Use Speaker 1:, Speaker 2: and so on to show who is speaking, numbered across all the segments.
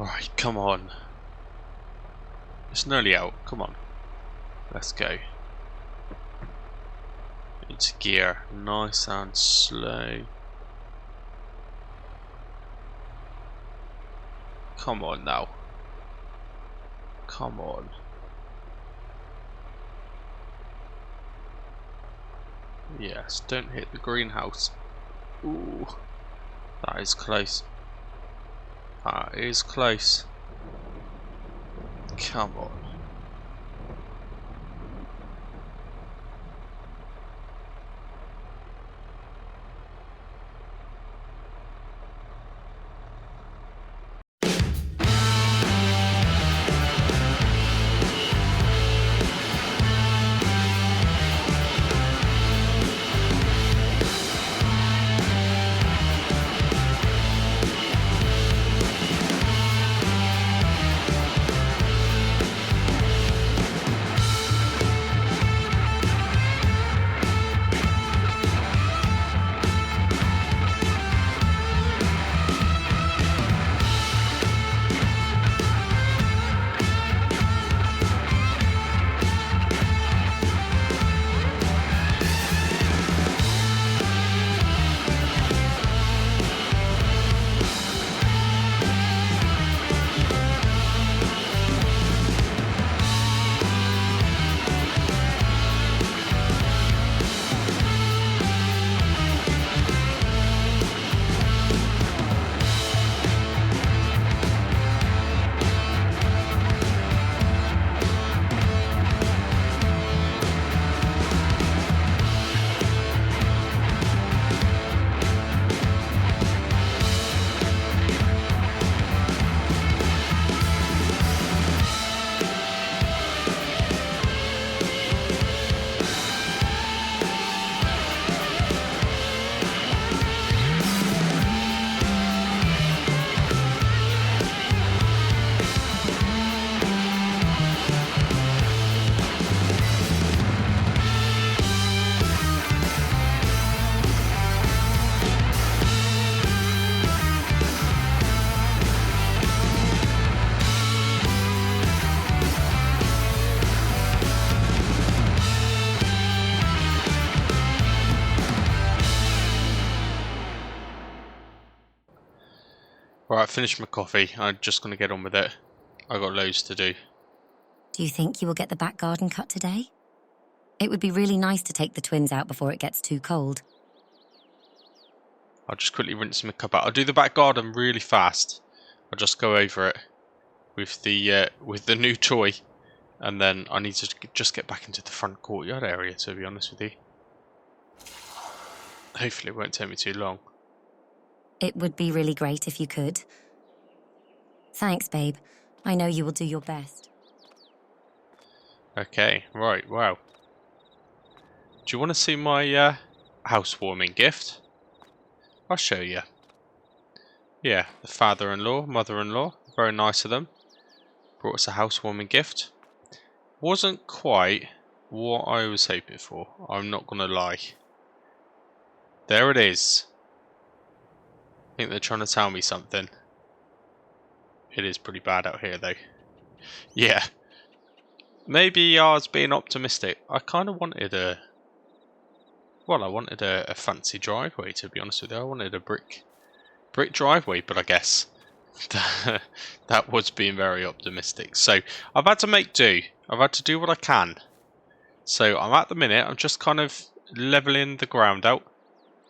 Speaker 1: Right, come on. It's nearly out. Come on. Let's go. Into gear. Nice and slow. Come on now. Come on. Yes, don't hit the greenhouse. Ooh. That is close. That is close. Come on. Right, finished my coffee. I'm just going to get on with it. I've got loads to do.
Speaker 2: Do you think you will get the back garden cut today? It would be really nice to take the twins out before it gets too cold.
Speaker 1: I'll just quickly rinse my cup out. I'll do the back garden really fast. I'll just go over it with the new toy, and then I need to just get back into the front courtyard area, to be honest with you. Hopefully it won't take me too long.
Speaker 2: It would be really great if you could. Thanks, babe. I know you will do your best.
Speaker 1: Okay, right, wow. Do you want to see my housewarming gift? I'll show you. Yeah, the father-in-law, mother-in-law, very nice of them. Brought us a housewarming gift. Wasn't quite what I was hoping for, I'm not going to lie. There it is. I think they're trying to tell me something. It is pretty bad out here though. Yeah. Maybe I was being optimistic. I kind of wanted a... Well, I wanted a fancy driveway, to be honest with you. I wanted a brick driveway, but I guess that was being very optimistic. So I've had to make do. I've had to do what I can. So I'm at the minute, I'm just kind of leveling the ground out.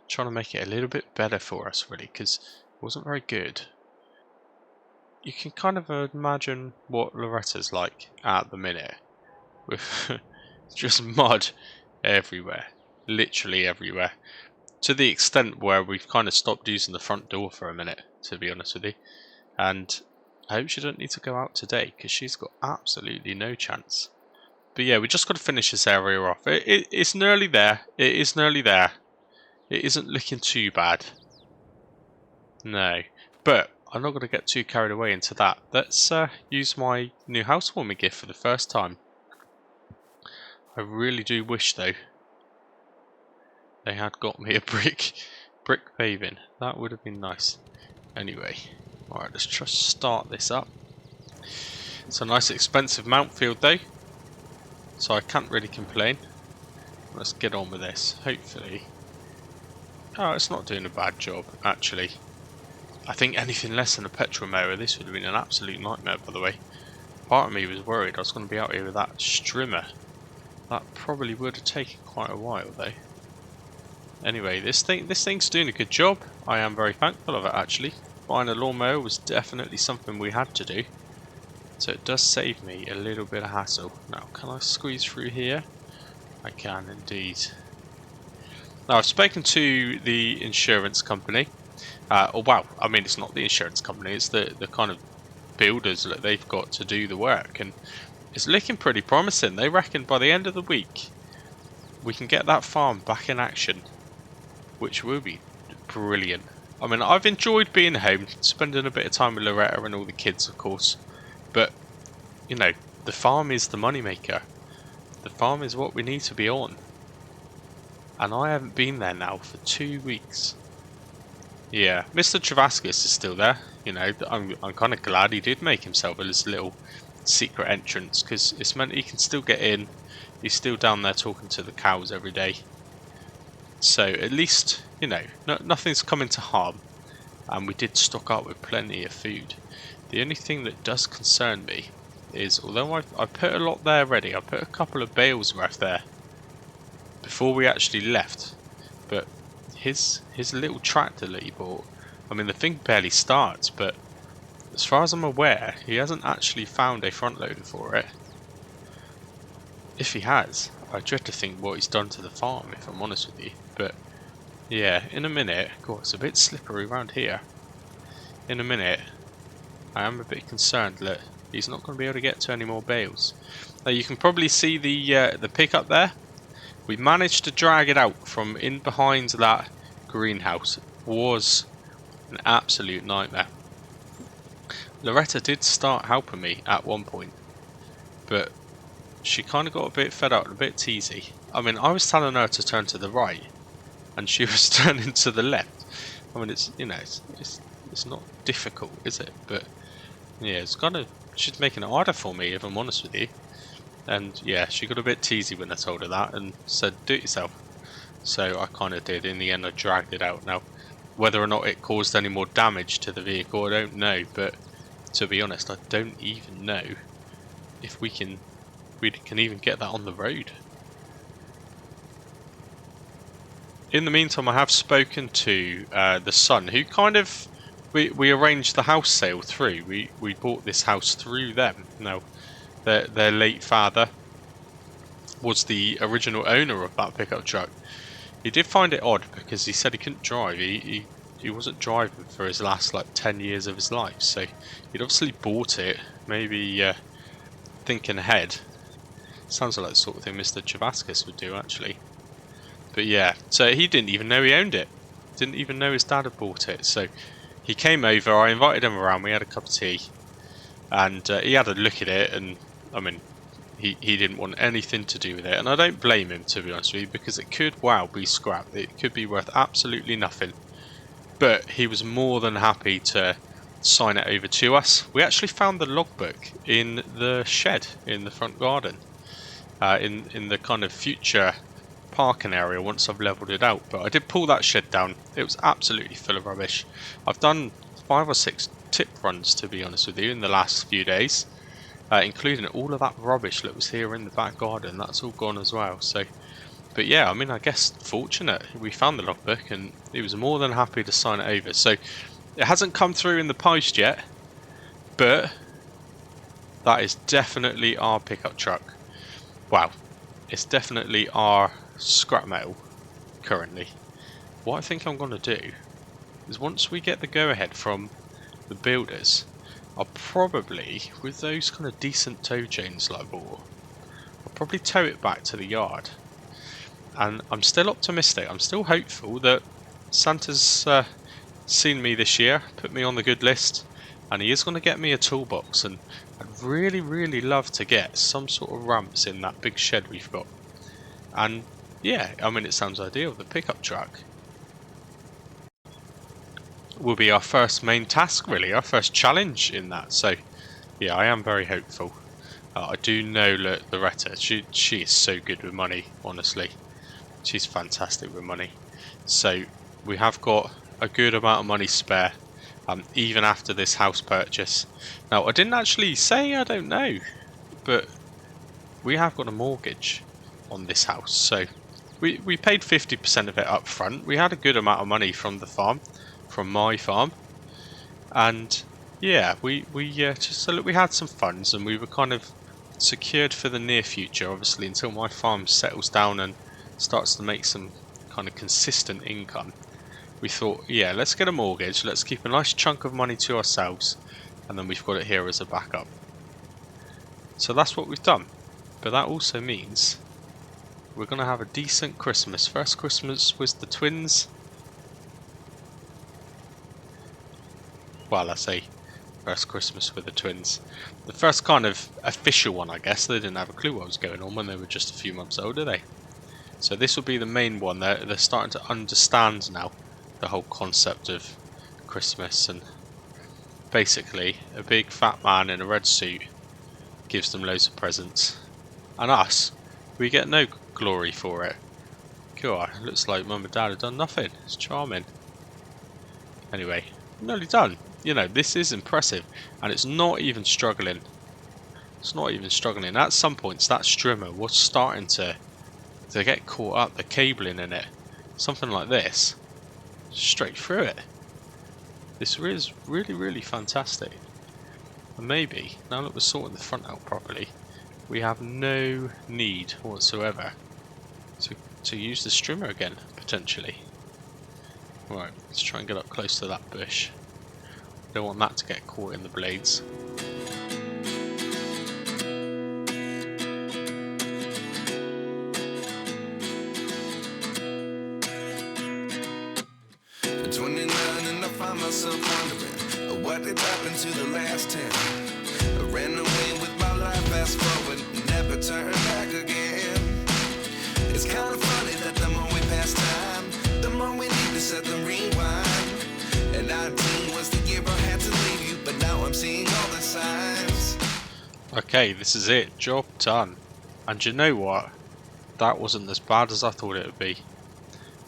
Speaker 1: Trying to make it a little bit better for us, really, because it wasn't very good. You can kind of imagine what Loretta's like at the minute. With just mud everywhere. Literally everywhere. To the extent where we've kind of stopped using the front door for a minute, to be honest with you. And I hope she doesn't need to go out today, because she's got absolutely no chance. But yeah, we just got to finish this area off. It's nearly there. It is nearly there. It isn't looking too bad. No. But I'm not going to get too carried away into that. Let's use my new housewarming gift for the first time. I really do wish, though, they had got me a brick paving. That would have been nice. Anyway, Alright, let's just start this up. It's a nice expensive mount field though, so I can't really complain. Let's get on with this, hopefully. Oh, it's not doing a bad job, actually. I think anything less than a petrol mower, this would have been an absolute nightmare, by the way. Part of me was worried I was going to be out here with that strimmer. That probably would have taken quite a while, though. Anyway, this thing's doing a good job. I am very thankful of it, actually. Buying a lawnmower was definitely something we had to do. So it does save me a little bit of hassle. Now, can I squeeze through here? I can indeed. Now, I've spoken to the insurance company. Well, I mean, it's not the insurance company. It's the kind of builders that they've got to do the work. And it's looking pretty promising. They reckon by the end of the week, we can get that farm back in action. Which will be brilliant. I mean, I've enjoyed being home, spending a bit of time with Loretta and all the kids, of course. But, you know, the farm is the moneymaker. The farm is what we need to be on. And I haven't been there now for 2 weeks. Yeah, Mr. Travaskis is still there. You know, I'm kind of glad he did make himself a little secret entrance, because it's meant he can still get in. He's still down there talking to the cows every day. So at least, you know, nothing's coming to harm. And we did stock up with plenty of food. The only thing that does concern me is, although I put a lot there ready, I put a couple of bales worth there before we actually left. But his little tractor that he bought, I mean, the thing barely starts, but as far as I'm aware, he hasn't actually found a front loader for it. If he has, I dread to think what he's done to the farm, if I'm honest with you. But yeah, in a minute, God, it's a bit slippery around here. In a minute, I am a bit concerned that he's not going to be able to get to any more bales. Now you can probably see the pickup there. We managed to drag it out from in behind that greenhouse. It was an absolute nightmare. Loretta did start helping me at one point, but she kind of got a bit fed up and a bit teasy. I mean, I was telling her to turn to the right, and she was turning to the left. I mean, it's, you know, it's not difficult, is it? But yeah, it's kind of, she's making it harder for me, if I'm honest with you. And yeah, she got a bit teasy when I told her that and said, do it yourself. So I kind of did. In the end, I dragged it out. Now, whether or not it caused any more damage to the vehicle, I don't know. But to be honest, I don't even know if we can even get that on the road. In the meantime, I have spoken to the son, who kind of, we arranged the house sale through. We bought this house through them. Now, their late father was the original owner of that pickup truck. He did find it odd because he said he couldn't drive. He wasn't driving for his last like 10 years of his life. So he'd obviously bought it, maybe thinking ahead. Sounds like the sort of thing Mr. Travaskis would do, actually. But yeah, so he didn't even know he owned it. Didn't even know his dad had bought it. So he came over, I invited him around, we had a cup of tea. And he had a look at it, and I mean, he didn't want anything to do with it. And I don't blame him, to be honest with you, because it could, wow, be scrap. It could be worth absolutely nothing. But he was more than happy to sign it over to us. We actually found the logbook in the shed in the front garden. In the kind of future parking area once I've levelled it out. But I did pull that shed down. It was absolutely full of rubbish. I've done 5 or 6 tip runs, to be honest with you, in the last few days, including all of that rubbish that was here in the back garden. That's all gone as well. So, but yeah, I mean, I guess fortunate we found the logbook, and he was more than happy to sign it over. So it hasn't come through in the post yet, but that is definitely our pickup truck. Wow, it's definitely our scrap metal currently. What I think I'm going to do is, once we get the go-ahead from the builders, I'll probably, with those kind of decent tow chains that I bought, I'll probably tow it back to the yard. And I'm still optimistic, I'm still hopeful that Santa's seen me this year, put me on the good list, and he is going to get me a toolbox. And I'd really, really love to get some sort of ramps in that big shed we've got. And yeah, I mean, it sounds ideal, the pickup truck. will be our first main task, really, our first challenge in that. So, yeah, I am very hopeful. I do know Loretta. She is so good with money, honestly. She's fantastic with money. So, we have got a good amount of money spare, even after this house purchase. Now, I didn't actually say, I don't know, but we have got a mortgage on this house. So, we paid 50% of it up front. We had a good amount of money from the farm, from my farm. And yeah, we just so look, we had some funds and we were kind of secured for the near future, obviously, until my farm settles down and starts to make some kind of consistent income. We thought, yeah, let's get a mortgage, let's keep a nice chunk of money to ourselves, and then we've got it here as a backup. So that's what we've done. But that also means we're going to have a decent Christmas. First Christmas was the twins. Well, I say first Christmas with the twins. The first kind of official one, I guess. They didn't have a clue what was going on when they were just a few months old, did they? So this will be the main one. They're starting to understand now the whole concept of Christmas, and basically a big fat man in a red suit gives them loads of presents. And us, we get no glory for it. God, it looks like Mum and Dad have done nothing. It's charming. Anyway, nearly done. You know, this is impressive, and it's not even struggling. It's not even struggling. At some points, that strimmer was starting to get caught up, the cabling in it. Something like this. Straight through it. This is really, really fantastic. And maybe, now that we're sorting the front out properly, we have no need whatsoever to use the strimmer again, potentially. Right, let's try and get up close to that bush. Don't want that to get caught in the blades.
Speaker 3: At 29 and I find myself wondering what did happen to the last 10. I ran away with my life, fast forward, never turn back again. It's kind of funny that the more we pass time, the more we need to set the rewind. And 19 was the year I had to leave you, but now I'm seeing all the signs.
Speaker 1: Okay, this is it. Job done. And you know what? That wasn't as bad as I thought it would be.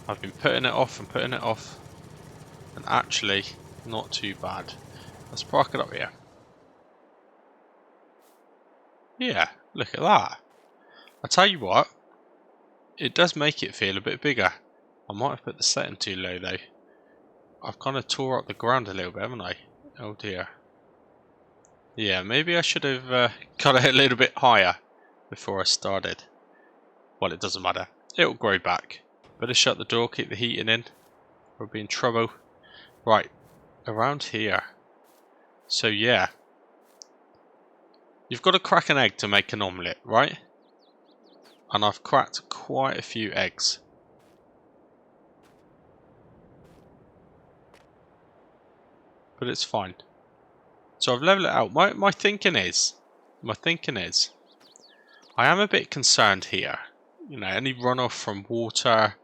Speaker 1: I've been putting it off and putting it off, and actually not too bad. Let's park it up here. Yeah, look at that. I tell you what, it does make it feel a bit bigger. I might have put the setting too low though. I've kind of tore up the ground a little bit, haven't I? Oh dear. Yeah, maybe I should have got it a little bit higher before I started. Well, it doesn't matter. It'll grow back. Better shut the door, keep the heating in. We'll be in trouble. Right, around here. So yeah. You've got to crack an egg to make an omelette, right? And I've cracked quite a few eggs. But it's fine. So I've leveled it out. My thinking is, I am a bit concerned here. You know, any runoff from water.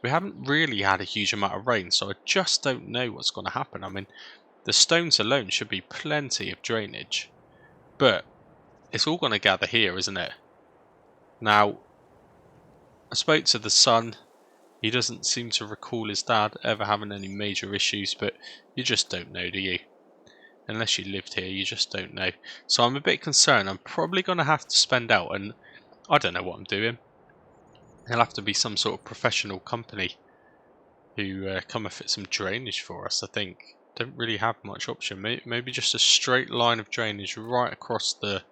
Speaker 1: We haven't really had a huge amount of rain, so I just don't know what's going to happen. I mean, the stones alone should be plenty of drainage. But it's all going to gather here, isn't it? Now, I spoke to the son. He doesn't seem to recall his dad ever having any major issues, but you just don't know, do you? Unless you lived here, you just don't know. So I'm a bit concerned. I'm probably going to have to spend out, and I don't know what I'm doing. It'll have to be some sort of professional company who come and fit some drainage for us, I think. Don't really have much option. Maybe just a straight line of drainage right across the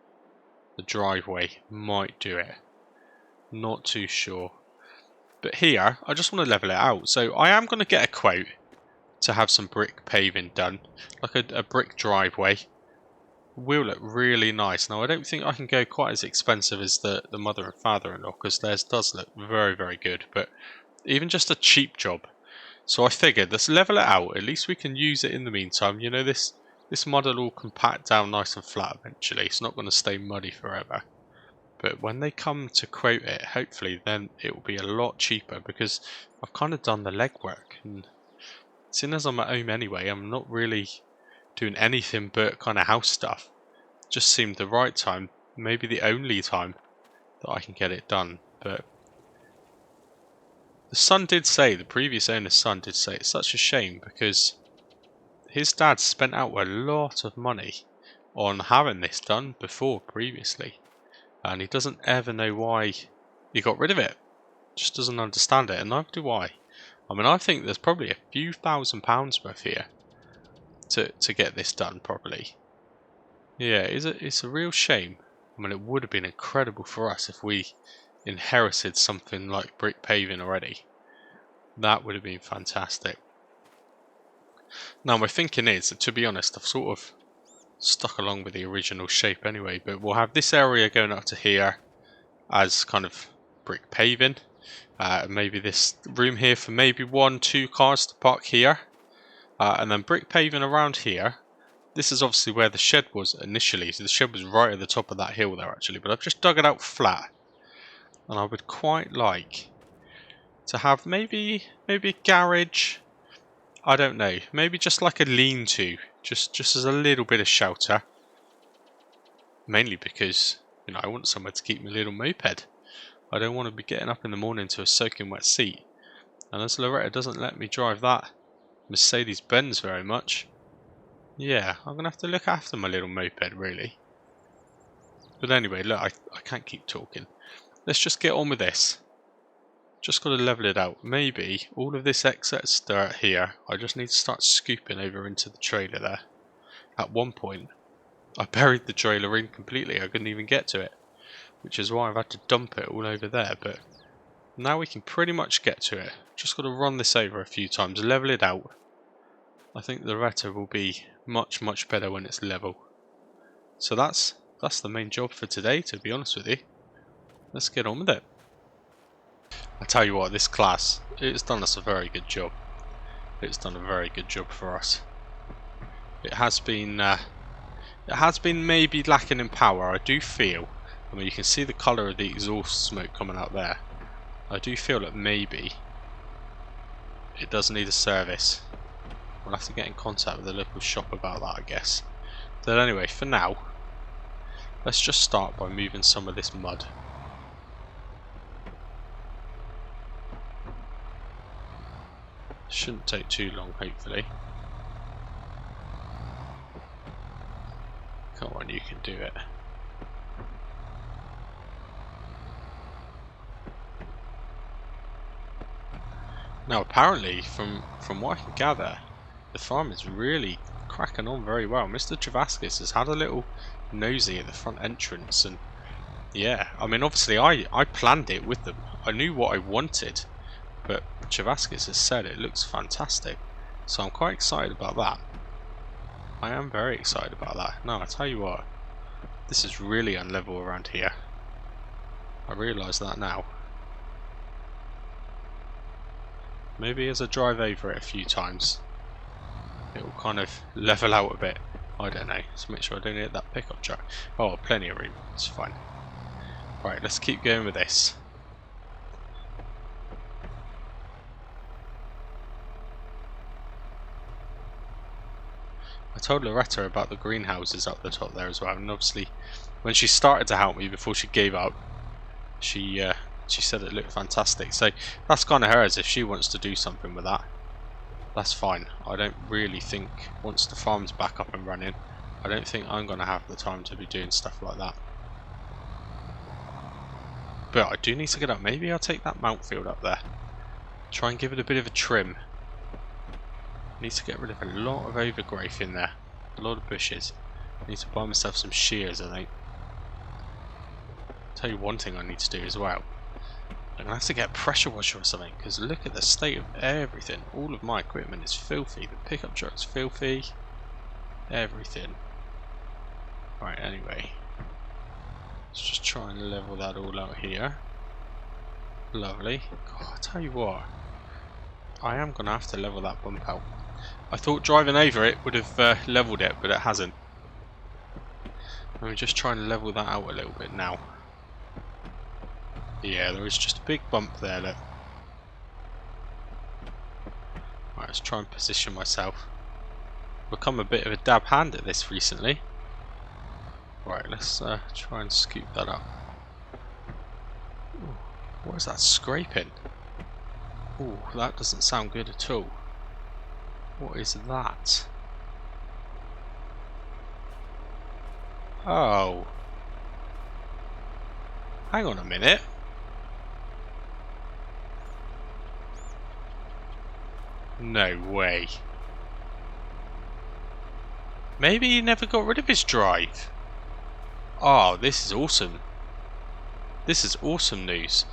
Speaker 1: driveway might do it. Not too sure. But here, I just want to level it out. So I am going to get a quote to have some brick paving done. Like a brick driveway. Will look really nice. Now I don't think I can go quite as expensive as the mother and father-in-law, because theirs does look very, very good. But even just a cheap job. So I figured, let's level it out. At least we can use it in the meantime. You know, this mud will all compact down nice and flat eventually. It's not going to stay muddy forever. But when they come to quote it, hopefully then it will be a lot cheaper, because I've kind of done the legwork. And seeing as I'm at home anyway, I'm not really doing anything but kind of house stuff. Just seemed the right time, maybe the only time that I can get it done. But the previous owner's son did say it's such a shame because his dad spent out a lot of money on having this done before previously, and he doesn't ever know why he got rid of it. Just doesn't understand it, and neither do I. I mean, I think there's probably a few £1,000s worth here to get this done properly. Yeah, it's a real shame. I mean, it would have been incredible for us if we inherited something like brick paving already. That would have been fantastic. Now, my thinking is, to be honest, I've sort of stuck along with the original shape anyway, but we'll have this area going up to here as kind of brick paving. Maybe this room here for maybe 1-2 cars to park here. And then brick paving around here. This is obviously where the shed was initially. So the shed was right at the top of that hill there actually. But I've just dug it out flat. And I would quite like to have maybe a garage. I don't know. Maybe just like a lean-to. Just as a little bit of shelter. Mainly because, you know, I want somewhere to keep my little moped. I don't want to be getting up in the morning to a soaking wet seat. And as Loretta doesn't let me drive that Mercedes-Benz very much, yeah, I'm going to have to look after my little moped, really. But anyway, look, I can't keep talking. Let's just get on with this. Just got to level it out. Maybe all of this excess dirt here, I just need to start scooping over into the trailer there. At one point, I buried the trailer in completely. I couldn't even get to it, which is why I've had to dump it all over there. But now we can pretty much get to it. Just got to run this over a few times, level it out. I think the Loretta will be much better when it's level. So that's the main job for today, to be honest with you. Let's get on with it. I tell you what, this class, it's done us a very good job. It's done a very good job for us. It has been maybe lacking in power, I do feel. I mean, you can see the colour of the exhaust smoke coming out there. I do feel that maybe it does need a service. We'll have to get in contact with the local shop about that, I guess. But anyway, for now, let's just start by moving some of this mud. Shouldn't take too long, hopefully. Come on, you can do it. Now, apparently, from what I can gather, the farm is really cracking on very well. Mr. Travaskis has had a little nosy at the front entrance, and yeah, I mean, obviously, I planned it with them. I knew what I wanted, but Travaskis has said it looks fantastic, so I'm quite excited about that. I am very excited about that. No, I tell you what, this is really unlevel around here. I realise that now. Maybe as I drive over it a few times, it will kind of level out a bit. I don't know. Let's make sure I don't hit that pickup truck. Oh, plenty of room. It's fine. Right, let's keep going with this. I told Loretta about the greenhouses up the top there as well, and obviously when she started to help me before she gave up, she said it looked fantastic. So that's kind of hers. If she wants to do something with that, that's fine. I don't really think, once the farm's back up and running, I don't think I'm going to have the time to be doing stuff like that. But I do need to get up. Maybe I'll take that mount field up there, try and give it a bit of a trim. Need to get rid of a lot of overgrowth in there, a lot of bushes. Need to buy myself some shears, I think. Tell you one thing I need to do as well. I'm going to have to get a pressure washer or something, because look at the state of everything. All of my equipment is filthy. The pickup truck's filthy. Everything. Right, anyway. Let's just try and level that all out here. Lovely. God, I tell you what, I am going to have to level that bump out. I thought driving over it would have levelled it, but it hasn't. Let me just try and level that out a little bit now. Yeah, there is just a big bump there, look. Right, let's try and position myself. Become a bit of a dab hand at this recently. Right, let's try and scoop that up. Ooh, what is that scraping? Ooh, that doesn't sound good at all. What is that? Oh. Hang on a minute. No way. Maybe he never got rid of his drive. Oh, this is awesome. This is awesome news.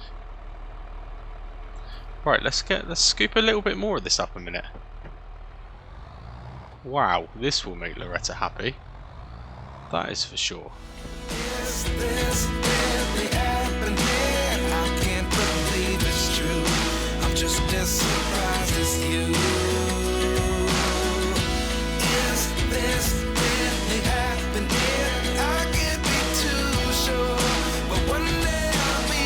Speaker 1: Right, let's scoop a little bit more of this up a minute. Wow, this will make Loretta happy. That is for sure.
Speaker 3: Is this really happening? I can't believe it's true. I'm just as surprised as you. Is this really happening? I can't be too sure, but one day I'll be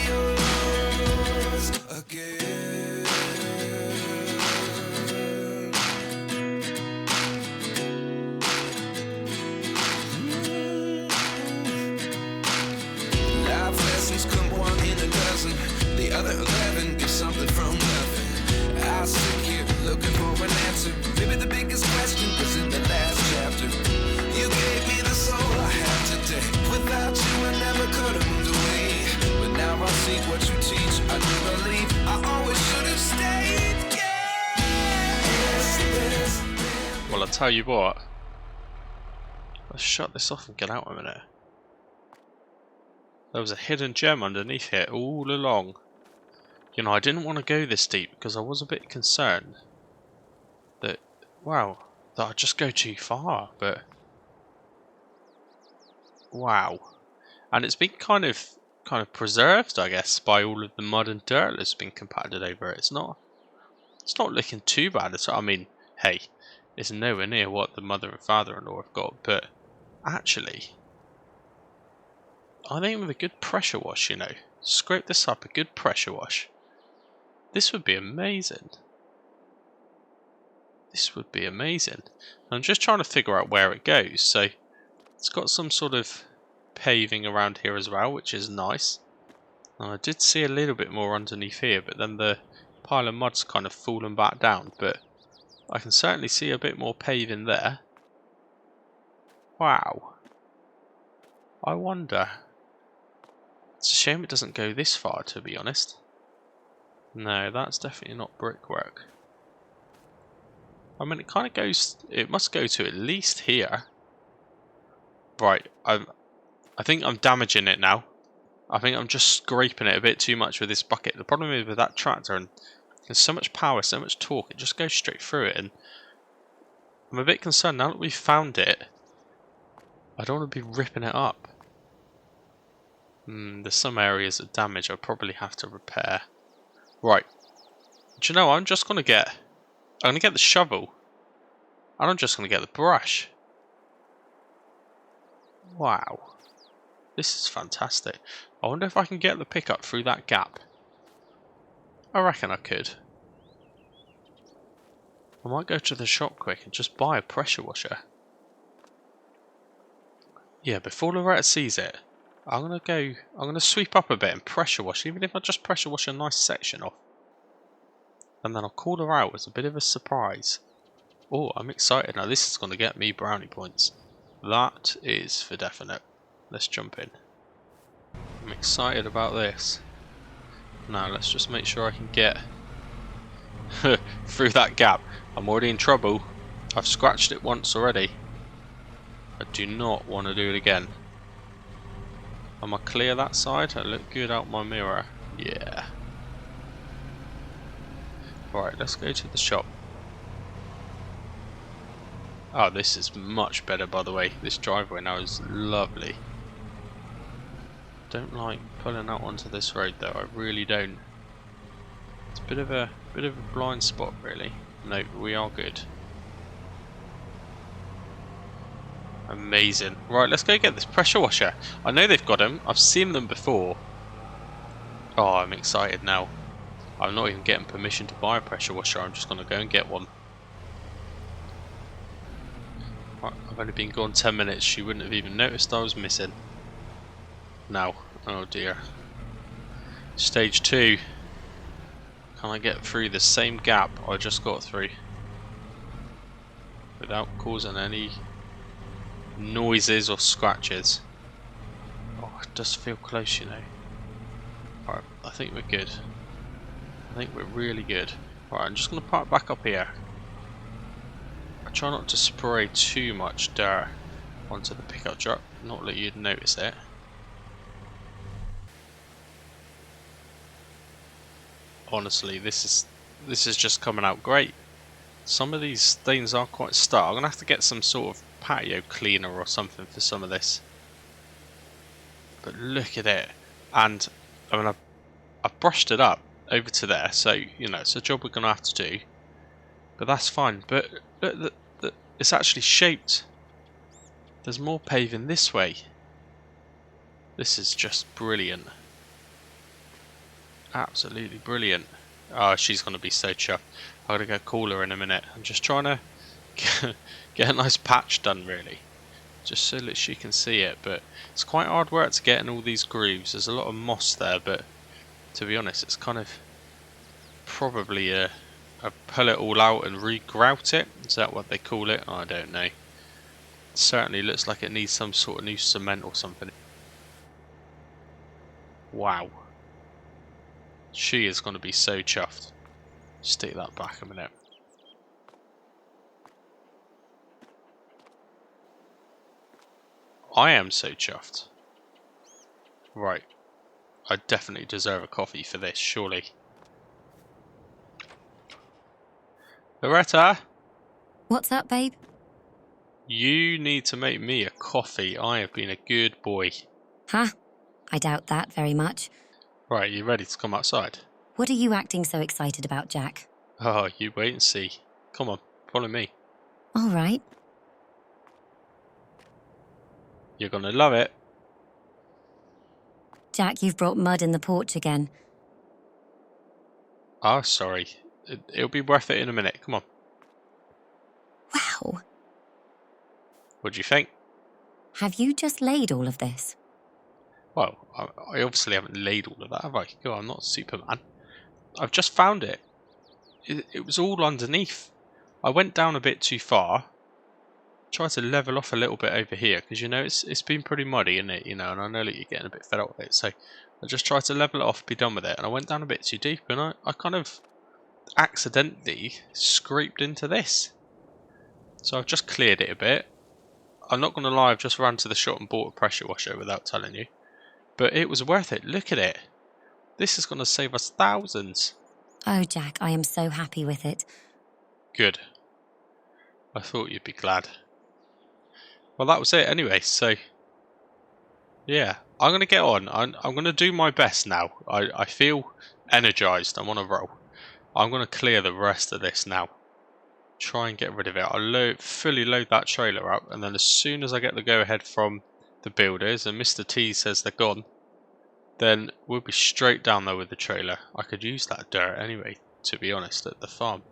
Speaker 3: yours again. Life lessons come one in a dozen. The other 11 give something from nothing. I sit here looking for an answer. Maybe the biggest question was in the last chapter. You gave me the soul I have today. Without you I never could have moved away. But now I see what you teach. I do believe I always should have stayed. Yeah.
Speaker 1: Well, I'll tell you what. Let's shut this off and get out a minute. There was a hidden gem underneath here all along. You know, I didn't want to go this deep because I was a bit concerned that, wow, that I'd just go too far, but wow. And it's been kind of preserved, I guess, by all of the mud and dirt that's been compacted over it. It's not looking too bad at all. I mean, hey, it's nowhere near what the mother and father-in-law have got, but actually, I think with a good pressure wash, you know, scrape this up, a good pressure wash, this would be amazing. This would be amazing. I'm just trying to figure out where it goes. So it's got some sort of paving around here as well, which is nice. I did see a little bit more underneath here, but then the pile of mud's kind of fallen back down. But I can certainly see a bit more paving there. Wow. I wonder. It's a shame it doesn't go this far, to be honest. No, that's definitely not brickwork. I mean, it kind of goes... It must go to at least here. Right, I think I'm damaging it now. I think I'm just scraping it a bit too much with this bucket. The problem is with that tractor, and there's so much power, so much torque, it just goes straight through it. And I'm a bit concerned now that we've found it. I don't want to be ripping it up. There's some areas of damage I'll probably have to repair. Right. Do you know, I'm going to get the shovel. And I'm just going to get the brush. Wow. This is fantastic. I wonder if I can get the pickup through that gap. I reckon I could. I might go to the shop quick and just buy a pressure washer. Yeah, before Loretta sees it, I'm gonna sweep up a bit and pressure wash, even if I just pressure wash a nice section off. And then I'll call her out as a bit of a surprise. Oh, I'm excited now. This is gonna get me brownie points. That is for definite. Let's jump in. I'm excited about this. Now let's just make sure I can get through that gap. I'm already in trouble. I've scratched it once already. I do not want to do it again. Am I clear that side? I look good out my mirror. Yeah. Right, let's go to the shop. Oh, this is much better, by the way. This driveway now is lovely. Don't like pulling out onto this road though. I really don't. It's a bit of a blind spot, really. No, we are good. Amazing. Right, let's go get this pressure washer. I know they've got them. I've seen them before. Oh, I'm excited now. I'm not even getting permission to buy a pressure washer. I'm just going to go and get one. Right, I've only been gone 10 minutes. She wouldn't have even noticed I was missing. Now, oh dear. Stage 2. Can I get through the same gap I just got through without causing any noises or scratches? Oh, it does feel close, you know. Alright, I think we're good. I think we're really good. Alright, I'm just going to park back up here. I try not to spray too much dirt onto the pickup truck, not that you'd notice it. Honestly, this is just coming out great. Some of these stains are quite stark. I'm going to have to get some sort of patio cleaner or something for some of this. But look at it. And I mean, I brushed it up over to there, so you know it's a job we're going to have to do. But that's fine. But look, it's actually shaped. There's more paving this way. This is just brilliant. Absolutely brilliant. Oh, she's going to be so chuffed. I'm going to go call her in a minute. I'm just trying to get a nice patch done, really. Just so that she can see it. But it's quite hard work to get in all these grooves. There's a lot of moss there, but to be honest, it's kind of probably a pull it all out and re-grout it. Is that what they call it? I don't know. It certainly looks like it needs some sort of new cement or something. Wow. She is going to be so chuffed. Just take that back a minute. I am so chuffed. Right. I definitely deserve a coffee for this, surely. Loretta?
Speaker 2: What's up, babe?
Speaker 1: You need to make me a coffee. I have been a good boy.
Speaker 2: Huh? I doubt that very much.
Speaker 1: Right, you ready to come outside?
Speaker 2: What are you acting so excited about, Jack?
Speaker 1: Oh, you wait and see. Come on, follow me.
Speaker 2: All right.
Speaker 1: You're gonna love it.
Speaker 2: Jack, you've brought mud in the porch again.
Speaker 1: Oh, sorry. It'll be worth it in a minute. Come on.
Speaker 2: Wow.
Speaker 1: What do you think?
Speaker 2: Have you just laid all of this?
Speaker 1: Well, I obviously haven't laid all of that, have I? God, I'm not Superman. I've just found it. It was all underneath. I went down a bit too far. Tried to level off a little bit over here because you know it's been pretty muddy, isn't it? You know, and I know that you're getting a bit fed up with it. So I just tried to level it off, be done with it, and I went down a bit too deep, and I kind of accidentally scraped into this. So I've just cleared it a bit. I'm not going to lie, I've just ran to the shop and bought a pressure washer without telling you. But it was worth it. Look at it. This is going to save us thousands.
Speaker 2: Oh, Jack, I am so happy with it.
Speaker 1: Good. I thought you'd be glad. Well, that was it anyway, so... yeah, I'm going to get on. I'm going to do my best now. I feel energised. I'm on a roll. I'm going to clear the rest of this now. Try and get rid of it. I'll fully load that trailer up, and then as soon as I get the go-ahead from the builders and Mr. T says they're gone, then we'll be straight down there with the trailer. I could use that dirt anyway, to be honest, at the farm.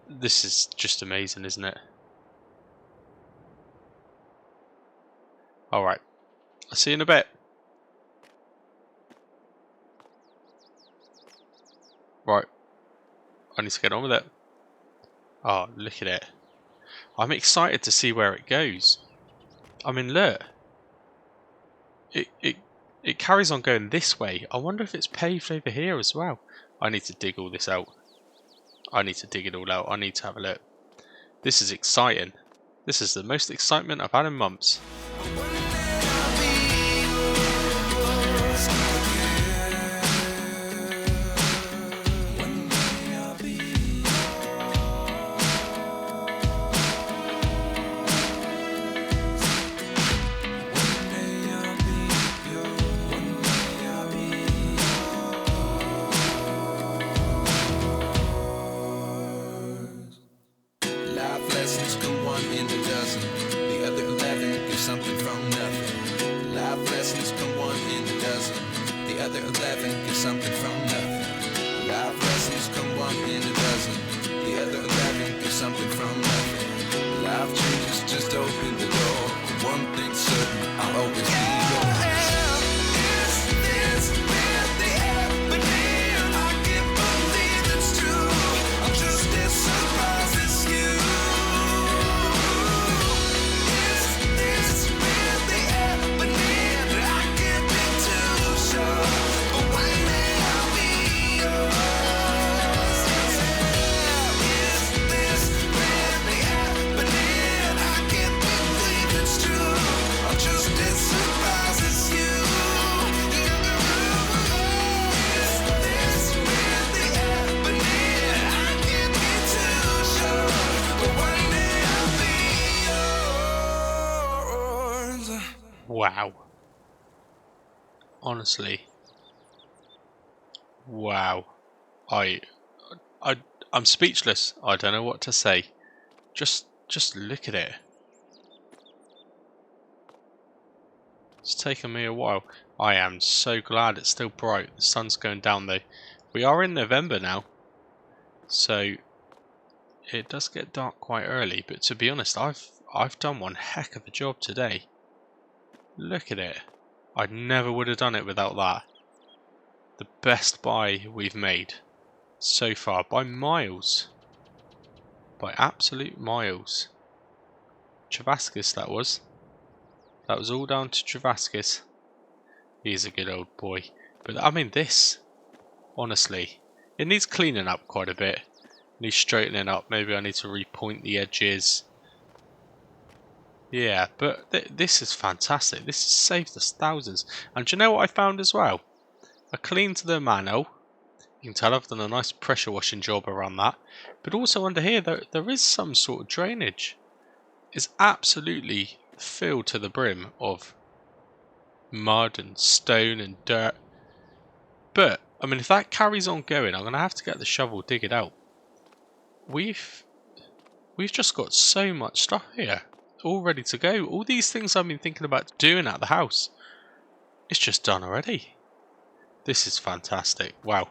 Speaker 1: This is just amazing, isn't it? Alright, I'll see you in a bit. Right, I need to get on with it. Oh, look at it. I'm excited to see where it goes. I mean, look. It carries on going this way. I wonder if it's paved over here as well. I need to dig all this out. I need to dig it all out. I need to have a look. This is exciting. This is the most excitement I've had in months.
Speaker 3: Something from nothing.
Speaker 1: Wow. Honestly. Wow. I'm speechless. I don't know what to say. Just look at it. It's taken me a while. I am so glad it's still bright. The sun's going down though. We are in November now, so it does get dark quite early. But to be honest, I've done one heck of a job today. Look at it. I never would have done it without that. The best buy we've made so far by miles. By absolute miles. Travaskis, that was. That was all down to Travaskis. He's a good old boy. But I mean this, honestly, it needs cleaning up quite a bit. It needs straightening up. Maybe I need to repoint the edges. Yeah, but this is fantastic. This has saved us thousands. And do you know what I found as well? I cleaned the manhole. You can tell I've done a nice pressure washing job around that. But also under here, there is some sort of drainage. It's absolutely filled to the brim of mud and stone and dirt. But, I mean, if that carries on going, I'm going to have to get the shovel, dig it out. We've just got so much stuff here, all ready to go. All these things I've been thinking about doing at the house, it's just done already. This is fantastic. Wow.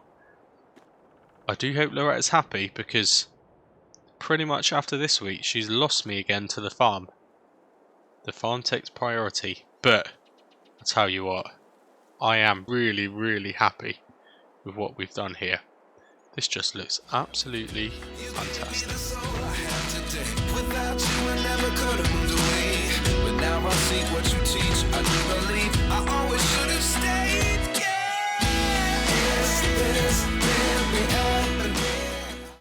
Speaker 1: I do hope Loretta's happy, because pretty much after this week, she's lost me again to the farm. The farm takes priority, but I tell you what, I am really, really happy with what we've done here. This just looks absolutely fantastic.